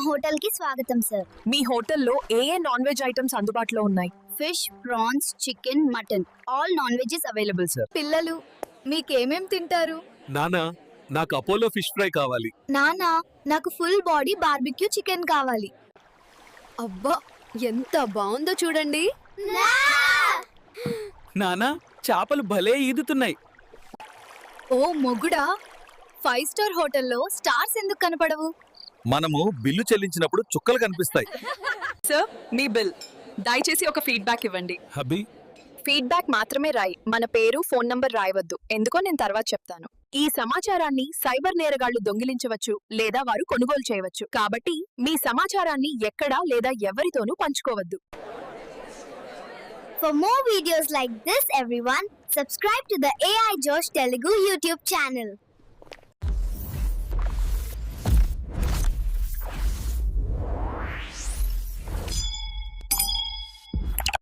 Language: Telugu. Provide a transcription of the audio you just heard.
హోటల్ కి స్వాగతం సార్. మీ హోటల్లో ఏ నాన్ వెజ్ ఐటమ్స్ అందుబాటులో ఉన్నాయి? Fish, prawns, chicken, mutton, all non veggies available sir. పిల్లలు మీకేమేం తింటారు? నానా, నాకు అపోలో ఫిష్ ఫ్రై కావాలి. నానా, నాకు ఫుల్ బాడీ బార్బిక్యూ చికెన్ కావాలి. అబ్బా, ఎంత బాగుందో చూడండి. నానా, చేపలు భలే ఈదుతున్నాయి. ఓ మొగుడా, 5 స్టార్ హోటల్లో స్టార్స్ ఎందుకు కనపడవు? మనము బిల్లు చెల్లించినప్పుడు చుక్కలు కనిపిస్తాయి. సార్, మీ బిల్. దయచేసి ఒక ఫీడ్బ్యాక్ ఇవ్వండి. హబీ, ఫీడ్బ్యాక్ మాత్రమే రాయి, మన పేరు, ఫోన్ నంబర్ రాయవద్దు. ఎందుకో నేను తర్వాత చెప్తాను. ఈ సమాచారాన్ని సైబర్ నేరగాళ్లు దొంగిలించవచ్చు లేదా వారు కొనుగోలు చేయవచ్చు. కాబట్టి మీ సమాచారాన్ని ఎక్కడా లేదా ఎవరితోనూ పంచుకోవద్దు. For more videos like this everyone, subscribe to the AI Josh Telugu YouTube channel.